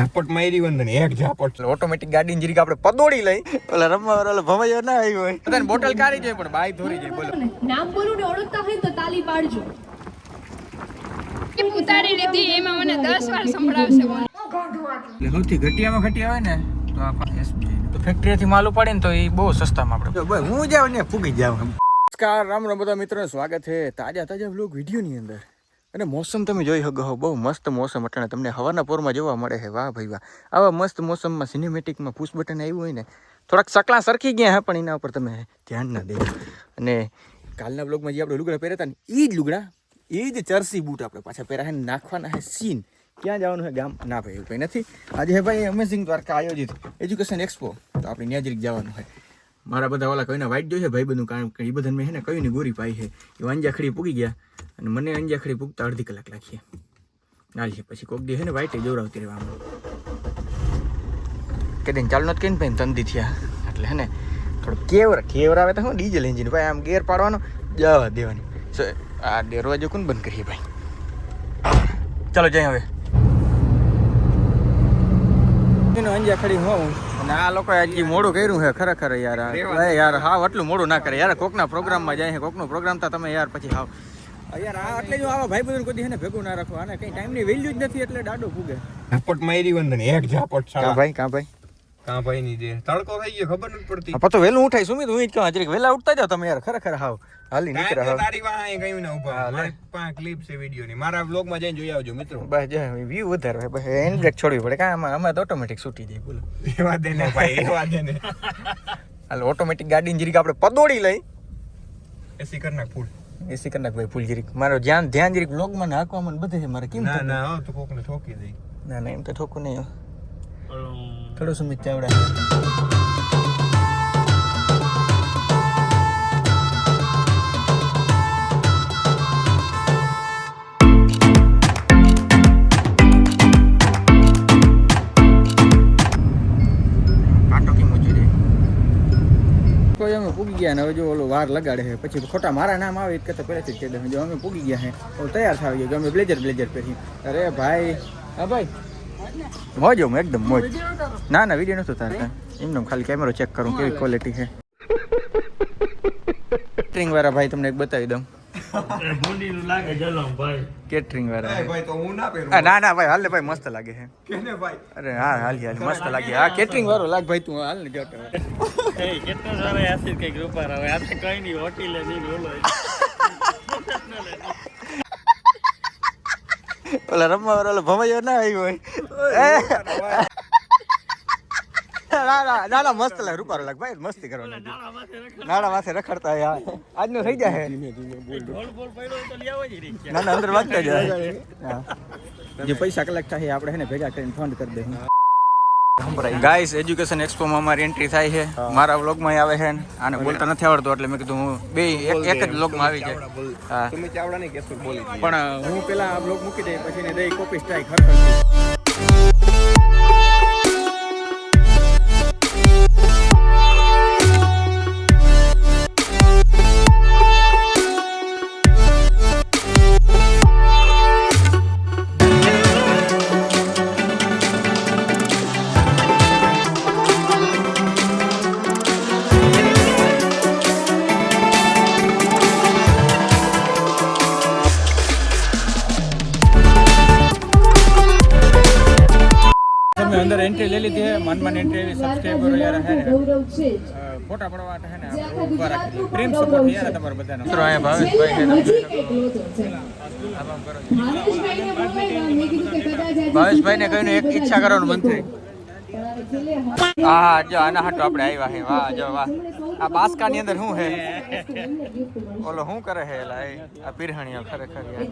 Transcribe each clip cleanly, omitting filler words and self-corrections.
ઝાપટ મારી વંદન એક ઝાપટ ઓટોમેટિક ગાડી જરીક આપણે પદોડી લઈ ઓલા રમવા વાળો ભવાયો ના આવ્યો હોય બધાને બોટલ કાઢી જાય પણ બાઈ ધોરી જાય. બોલો નામ બોલું ને ઓળખતા હોય તો તાલી પાડજો. ઉતારી લીધી એમાં મને 10 વાર સંભળાવશે. એટલે સૌથી ઘટિયામાં ઘટિયા હોય ને તો આ SBI તો ફેક્ટરીથી માલ ઉપાડે ને તો એ બહુ સસ્તામાં આપણે હું જાવ ને ફૂગી જાવ. નમસ્કાર રામ રામ બધા મિત્રોનું સ્વાગત છે તાજા વ્લોગ વિડીયોની અંદર. અને મોસમ તમે જોઈ શકો છો, બહુ મસ્ત મોસમ અટાણે તમને હવાના પોરમાં જોવા મળે છે. વાહ ભાઈ વાહ, આવા મસ્ત મોસમમાં સિનેમેટિકમાં પુશ બટન આવ્યું હોય ને થોડાક સકલા સરખી ગયા હે, પણ એના ઉપર તમે ધ્યાન ના દેજો. અને કાલના બ્લોગમાં જે આપણે લુગડા પહેર્યા હતા ને એ જ લુગડા, એ જ ચર્સી બૂટ આપણે પાછા પહેર્યા છે, નાખવાના છે સીન. ક્યાં જવાનું છે ગામ? ના ભાઈ એવું કંઈ નથી. આજે હે ભાઈ અમેઝિંગ દ્વારકા આયોજિત એજ્યુકેશન એક્સપો, તો આપણે ત્યાં જરીક જવાનું હોય. મારા બધા ઓલા કહીને વાઇટ જોઈએ ભાઈ બધું, કારણ કે એ બધા મેં હે ને કયું ને ગોરી પાઈ છે એ અંજાખડી પૂગી ગયા અને મને અંજાખડી પૂગતા અડધી કલાક લાગીએ. ના છે પછી કોક દી છે ને વાઇટે જોરાવતી રહેવાનું કે દિન ચાલુ નથી કહીને ભાઈ તંદી થયા એટલે હે ને થોડું કેવર આવે તો હું ડીઝલ એન્જિન ભાઈ આમ ગેર પાડવાનો જવા દેવાની. આ દરવાજો કોણ બંધ કરીએ ભાઈ? ચાલો જઈએ હવે. અંજાખડી હોઉં અને આ લોકો હજી મોડું કર્યું છે ખરેખર યાર હાવ આટલું મોડું ના કરે યાર. કોકના પ્રોગ્રામમાં જાય છે, કોકનો પ્રોગ્રામ તો તમે યાર પછી હાવ યાર આ એટલે જો આવા ભાઈ બધું કોઈ ભેગું ના રાખો. આને કઈ ટાઈમની વેલ્યુ જ નથી એટલે દાડો ફૂગે. ઝાપટ મારી વંદન એક ઝાપટ કાં ભાઈ ની દે તડકો થઈ ગયો ખબર નથી પડતી. પતો વેલું ઉઠાય સુમિત, હું જ કહું જરીક વેલા ઉઠતા જાવ તમે યાર. ખરેખર હાવ હાલી નીકળે હાવ. તારી વાહે ગયું ને ઉભા મારી પાંચ ક્લિપ છે વિડિયો ની, મારા વ્લોગ માં જઈને જોઈ આવજો મિત્રો. બસ જો વ્યૂ વધારે બસ એન્ડ બ્રેક છોડવી પડે કાં આમાં તો ઓટોમેટિક છૂટી જાય. બોલો એવા દે ને ભાઈ એવા દે ને. હાલ ઓટોમેટિક ગાડી જરીક આપણે પદોડી લઈ એસી કર નાખ ફૂલ. એસી કર નાખ ભાઈ ફૂલ જરીક. મારો ધ્યાન જરીક વ્લોગ માં નાખવામાં બધે છે મારે. કેમ ના તો કોકને ઠોકી દઈ. ના એમ તો ઠોકું નહીં. થોડું સુમિત ચાવડા અમે પૂગી ગયા ને હવે જો ઓલો વાર લગાડે છે પછી ખોટા મારા નામ આવે એ કરતા પહેલાથી જ કહી દઉં. જો અમે પૂગી ગયા છે ઓલો તૈયાર થઈ ગયો, અમે બ્લેઝર પહેરી. અરે ભાઈ હા ભાઈ મોજ એકદમ મોજ. ના વિડીયો નતો તારતા, એમને ખાલી કેમેરો ચેક કરું કેવી ક્વોલિટી છે. કેટરિંગ વાળા ભાઈ તમને એક બતાવી દઉં. કેટરિંગ વાળા ભાઈ તો હું ના પહેરું. ના ભાઈ હાલ ને ભાઈ મસ્ત લાગે છે. કેને ભાઈ? અરે હા હાલ મસ્ત લાગે. હા કેટરિંગ વાળો લાગ ભાઈ તું હાલ ને જતો. કેટલો સારો આશીષ કઈક રૂપાર આવે. આ તો કઈ નહીં હોટી લે નહીં બોલો. ઓલા રમવા વાળો ભવાયો ના આવ્યો હોય. ના મસ્ત લાગે રૂપારો લાગે ભાઈ. મસ્તી કરવાની નાના માથે રખડતા યાર આજનો થઈ જાય. ના અંદર વાંચતા જાય. જે પૈસા કલેક્ટ થાય આપણે હે ને ભેગા કરીને ફંડ કરી દે. ગાઈસ એજ્યુકેશન એક્સપોમાં અમારી એન્ટ્રી થાય છે. મારા વ્લોગમાં આવે છે. આને બોલતા નથી આવડતું એટલે મેં કીધું હું બે એક જ વ્લોગમાં આવી જાય. હા તમે ચાવડા નહીં કેસો બોલી પણ હું પેલા આ વ્લોગ મૂકી દઈ પછી ને દઈ કોપી સ્ટ્રાઇક ખરેખર. અંદર એન્ટ્રી લઈ લીધી है. मन एंट्री सब्सक्राइबर यार है फोटा पड़वा है ने આપણે ઊભા રાખી પ્રેમ સપોર્ટ યાર તમારા બધાનો. મિત્રો અહીંયા ભાવેશભાઈ છે, ભાવેશભાઈ ને કહ્યું એક ઈચ્છા કરવાનું મન થાય. હા જો આના હાટો આપણે આવ્યા છે. વાહ જો વાહ. આ બાસ્કા ની અંદર શું છે ઓલો શું કરે છે એલા આ પીરહણીઓ ખરેખર યાર.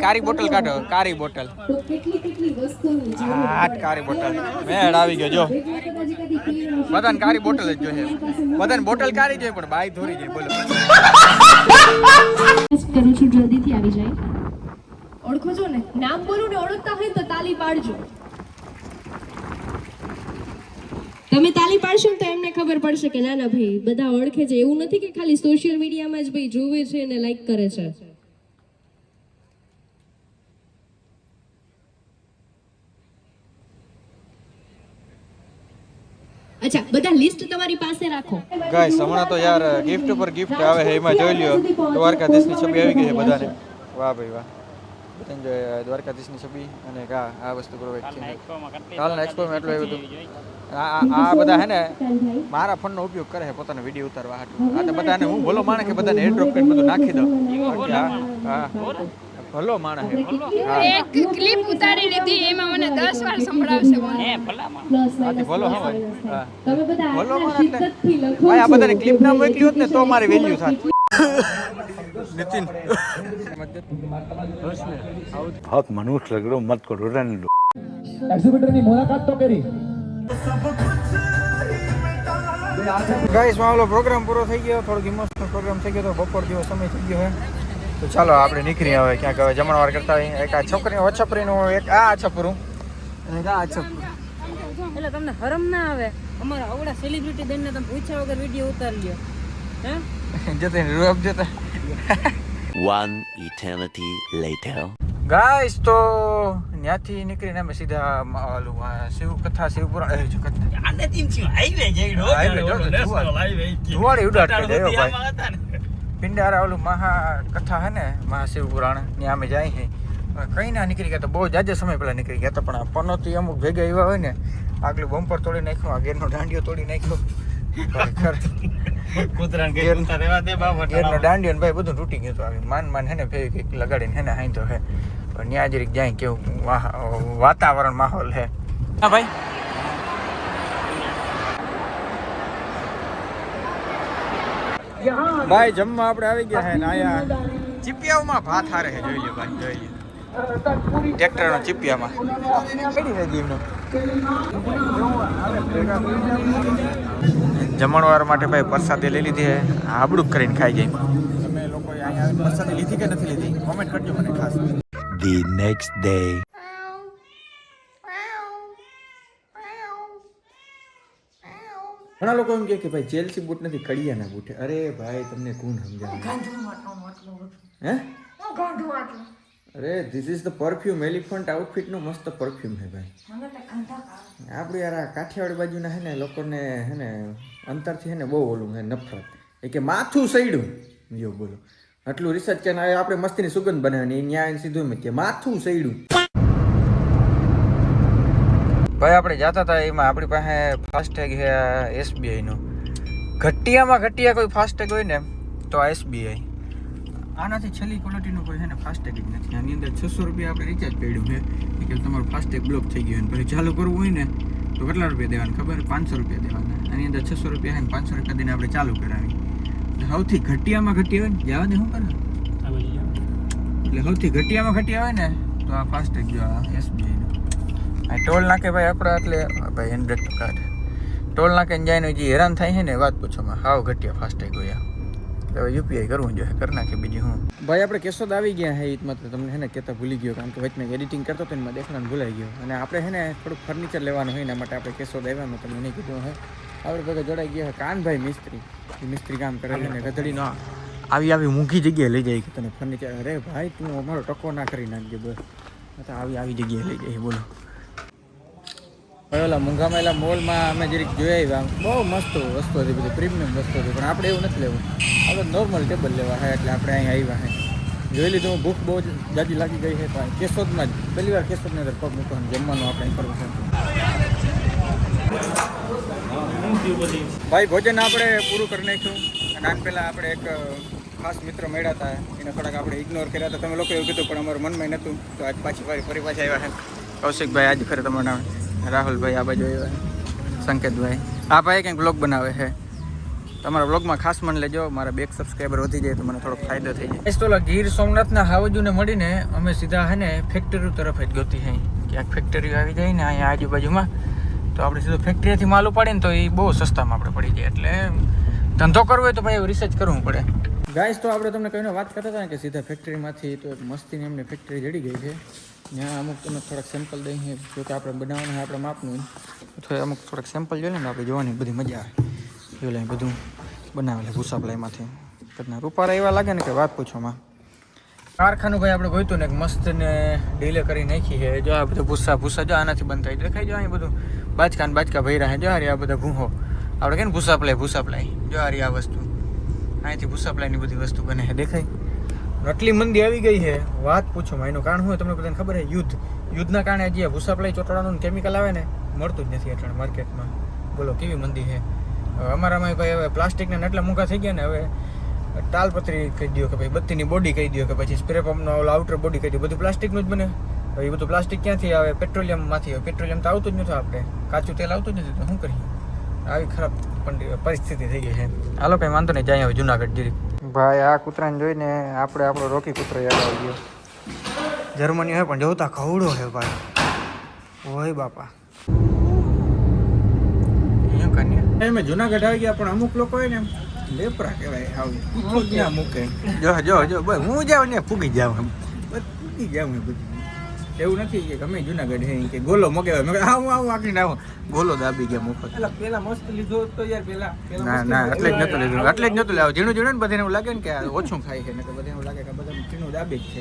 કારી બોટલ કાઢો. કારી બોટલ કારી બોટલ મેળ આવી ગયો. જો બધાને કારી બોટલ જ જોઈએ. બધાને બોટલ કારી જોઈએ પણ બાઈ ધોરી જાય. બોલો કરું છું જલ્દીથી આવી જાય. ઓળખો છો ને? નામ બોલું ને ઓળખતા હોય તો તાલી પાડજો. તમે તાલી પાડશો ને તો એમને ખબર પડશે કે ના ભાઈ બધા ઓળખે છે. એવું નથી કે ખાલી સોશિયલ મીડિયામાં જ ભાઈ જોવે છે અને લાઈક કરે છે. અચ્છા બધા લિસ્ટ તમારી પાસે રાખો. ગાઈસ હમણાં તો યાર ગિફ્ટ ઉપર ગિફ્ટ આવે છે એમાં જોઈ લ્યો દ્વારકાધીશની છબી આવી ગઈ છે બધાને. વાહ ભાઈ વાહ, બધાને જો દ્વારકાધીશની છબી અને આ વસ્તુ પ્રોવાઈડ છે કાલના એક્સપોમાં એટલું એવું બધું. આ બધા હે ને મારા ફોનનો ઉપયોગ કરે છે પોતાનો વિડીયો ઉતારવા હાટુ. આ તો બધાને હું ભલો માણે કે બધાને એરડ્રોપ કરીને બધું નાખી દઉં. હા ભલો માણે છે. એક ક્લિપ ઉતારી લીધી એમાં મને 10 વાર સંભળાવશે બોલ. ભલો હા ભાઈ ભલો માણે એટલે ભાઈ આ બધાને ક્લિપ ના મોકલી હોત ને તો મારી વેલ્યુ થાત. नितिन बहुत मनुष्य लग रहे हो मत करो रहने दो एग्जीबिटर ની મુલાકાत તો કરી ગાઈસ માં ઓલો પ્રોગ્રામ પૂરો થઈ ગયો, થોડો ઇમોશનલ પ્રોગ્રામ થઈ ગયો તો બપોર જેવો સમય થઈ ગયો છે તો ચાલો આપણે નીકળી હવે ક્યાંક હવે જમણવાર કરતા હોય. એક આ છોકરી ઓછપરીનું એક આ છપરું અને એક આ છપરું. એટલે તમને હરમ ના આવે અમારા આવડા સેલિબ્રિટી બેનને તમે પૂછ્યા વગર વિડિયો ઉતારી લ્યો હે જતે રૂપ જતા. One eternity later. ગાઈસ તો ત્યાંથી નીકળીને અમે સીધા ઓલું શિવ કથા શિવ પુરાણ આને તીન થી હાઈવે જઈડો નેશનલ હાઈવે ધુવાડી ઉડાડ ગયો ભાઈ. પિંડારા ઓલું મહા કથા હે ને મહાશિવ પુરાણ ત્યાં અમે જાય છે. કઈ ના નીકળી ગયા તો બહુ જાજે સમય પહેલા નીકળી ગયા હતા પણ આ પનોતી અમુક ભેગા એવા હોય ને આગલું બમ્પર તોડી નાખ્યું, આ ગેરનો દાંડિયો તોડી નાખ્યો. કૂતરાને કે કૂતરા રેવા દે બાબા ગેરનો દાંડિયો ને ભાઈ બધું તૂટી ગયું હતું. માન હે ને ફેવિક્વિક લગાડીને હે ને હાઈ તો હે પણ ન્યા જરીક જાય કેવું વાતાવરણ માહોલ હે. હા ભાઈ ભાઈ જમવા આપણે આવી ગયા હે ને આયા ચીપિયાઓમાં ભાત હારે છે. જોઈ લો ભાઈ જોઈ લો ટ્રેક્ટરનો ચીપિયામાં જમણવાર માટે ભાઈ પ્રસાદી લઈ લીધી છે, આબડું કરીને ખાઈ જાય. તમે લોકો અહીંયા પ્રસાદી લીધી કે નથી લીધી કોમેન્ટ કરજો મને ખાસ. The next day. ઘણા લોકો એમ કહે કે ભાઈ ચેલ્સી બૂટ નથી કડિયાના બૂટ. અરે ભાઈ તમને કોણ સમજાવે હે? અરે this is the perfume elephant outfit નું મસ્ત પરફ્યુમ હે ભાઈ. આપણે યાર આ કાઠિયાવાડી બાજુના હે ને લોકોને હે ને અંતરથી હે ને બહુ ઓલું હે નફરત એ કે માથું સૈડું જો બોલો આટલું રિસર્ચ કે આપણે મસ્તીની સુગંધ બનાવવાની ન્યાય સીધું એમ કે માથું સૈડું. ભાઈ આપણે જતા હતા એમાં આપણી પાસે ફાસ્ટેગ છે SBI નો. ઘટિયામાં ઘટિયા કોઈ ફાસ્ટેગ હોય ને તો આ SBI. આનાથી છેલ્લી ક્વોલિટીનું કોઈ છે ને ફાસ્ટેગ જ નથી. આની અંદર 600 રૂપિયા આપણે રિચાર્જ કર્યું છે કે તમારું ફાસ્ટેગ બ્લોક થઈ ગયું ને પછી ચાલુ કરવું હોય ને તો કેટલા રૂપિયા દેવાના ખબર? 500 રૂપિયા દેવાના. આની અંદર 600 રૂપિયા છે ને 500 રૂપિયા દઈને આપણે ચાલુ કરાવી. સૌથી ઘટિયામાં ઘટિયા હોય ને જવા દે શું કરે એટલે સૌથી ઘટિયામાં ઘટિયા હોય ને તો આ ફાસ્ટેગ જો આ SBI નો. આ ટોલ નાકે ભાઈ આપણા એટલે ભાઈ 100 કાર્ડ ટોલ નાકે જાય જે હેરાન થાય છે ને વાત પૂછોમાં હાવ ઘટિયા ફાસ્ટેગ હોય. હવે યુપીઆઈ કરવું જોઈએ કરી નાખે બીજું હું. ભાઈ આપણે કેશોદ આવી ગયા હે ઈદમાં તો તમને હે ને કહેતા ભૂલી ગયો કારણ કે વચમાં એડિટિંગ કરતો હતો એમાં દેખાવાનું ભૂલાઈ ગયો અને આપણે હે ને થોડુંક ફર્નિચર લેવાનું હોય એના માટે આપણે કેશોદ આવ્યા મેં તમને એને કીધું હે આપણે ભેગા જોડાઈ ગયા કાનભાઈ મિસ્ત્રી. એ મિસ્ત્રી કામ કરે છે ને ગધડીનો આવી મૂંઘી જગ્યાએ લઈ જાય કે તને ફર્નિચર. અરે ભાઈ તું અમારો ટકો ના કરી નાખજે બસ આવી જગ્યાએ લઈ જાય. બોલો હવે ઓલા મૂંઘામાં મોલમાં અમે જરીક જોઈ આવ્યા બહુ મસ્ત વસ્તુ હતી બધી પ્રીમિયમ વસ્તુ હતી પણ આપણે એવું નથી લેવું. આપણે નોર્મલ ટેબલ લેવા છે એટલે આપણે અહીંયા આવ્યા છે. જોઈ લીધું ભૂખ બહુ જાજી લાગી ગઈ છે તો કેશોદમાં જ પહેલી વાર કેશોદની અંદર પગ મૂકવાનું જમવાનું આપણે કરવું છે. ભાઈ ભોજન આપણે પૂરું કરી નાખ્યું અને આજ પહેલાં આપણે એક ખાસ મિત્ર મળ્યા હતા એને થોડાક આપણે ઇગ્નોર કર્યા હતા. તમે લોકો એવું કીધું પણ અમારું મનમાં નહોતું તો આજ ફરી પાછા આવ્યા છે. કૌશિકભાઈ આજ ખરે તમારું નામ રાહુલભાઈ આ બાજુ આવ્યા સંકેતભાઈ. આ ભાઈ કંઈક બ્લોગ બનાવે છે તમારા બ્લોગમાં ખાસ મને લેજો મારા 2 સબસ્ક્રાઈબર વધી જાય તો મને થોડોક ફાયદો થઈ જાય. તો ગીર સોમનાથના હાવજુને મળીને અમે સીધા હે ને ફેક્ટરી તરફ જ ગોતી છે. ક્યાંક ફેક્ટરી આવી જાય ને અહીંયા આજુબાજુમાં તો આપણે સીધું ફેક્ટરીથી માલ ઉપાડીને તો એ બહુ સસ્તામાં આપણે પડી જાય. એટલે ધંધો કરવો હોય તો ભાઈ એવું રિસર્ચ કરવું પડે. ગાઈસ તો આપણે તમને કહીને વાત કરતા હતા ને કે સીધા ફેક્ટરીમાંથી તો એક મસ્તીની અમને ફેક્ટરી જડી ગઈ છે. ત્યાં અમુક તમને થોડાક સેમ્પલ દઈએ જો કે આપણે બનાવવાનું હોય આપણે માપનું તો અમુક થોડાક સેમ્પલ જોઈએ ને આપણે જોવાની બધી મજા આવે. જોઈ બધું બનાવેલું ભૂસાપલાઈમાંથી કેટલા રૂપારા એવા લાગે ને કે વાત પૂછોમાં. કારખાનું ભાઈ આપણે ગોઈતું ને એક મસ્ત ને ડીલે કરી નાખી છે. જો આ બધું ભૂસા જો આનાથી બંધ થાય દેખાય. જો અહીં બધું બાચકા ભર્યા છે. જો આ રહ્યા બધા ભૂહો આપણે કે ને ભૂસા પ્લાય જો આ રહ્યા વસ્તુ અહીંથી ભૂસા પ્લાયની બધી વસ્તુ બને છે દેખાય. આટલી મંદી આવી ગઈ છે વાત પૂછો માં. એનું કારણ શું તમને બધાને ખબર છે? યુદ્ધના કારણે જે ભૂસા પ્લાય ચોટાડાનું કેમિકલ આવે ને મળતું જ નથી અટાણે માર્કેટમાં. બોલો કેવી મંદી છે. અમારામાં ભાઈ હવે પ્લાસ્ટિકના એટલા મોંઘા થઈ ગયા ને હવે તાલપત્રી કહી દો કે ભાઈ બત્તીની બોડી કહી દો કે પછી સ્પ્રે પંપનો આઉટર બોડી કહી દો બધું પ્લાસ્ટિકનું જ બને. હવે એ બધું પ્લાસ્ટિક ક્યાંથી આવે? પેટ્રોલિયમમાંથી આવે. પેટ્રોલિયમ તો આવતું જ નથી આપણે કાચું તેલ આવતું જ નથી તો શું કરીએ? આવી ખરાબ પરિસ્થિતિ થઈ ગઈ છે. હાલો કંઈ વાંધો નહીં જાય હવે જુનાગઢ જીરી. ભાઈ આ કૂતરાને જોઈને આપણો રોકી કૂતરો યાદ આવી ગયો. જર્મની હોય પણ જોતા કવડો છે ભાઈ. ઓય બાપા મેં જુનાગઢ આવી ગયા પણ અમુક લોકો હોય ને એમ લેપરા કહેવાય. આવું મૂકે જો બસ હું જાઉં ને ફૂગી જાઉં ફૂગી જાઉં બધું. એવું નથી કે ગમે જુનાગઢ હે કે ગોલો મગાવ્યો મેં આવું આખીને આવું ગોલો દાબી ગયા મુફત. પેલા મસ્ત લીધો તો યાર પેલા ના એટલે જ નતું લીધું એટલે જ નતું લાવ્યો. ઝીણું ને બધાને એવું લાગે ને કે ઓછું ખાય છે ને કે બધાને એવું લાગે કે બધા ઝીણું દાબી જ છે.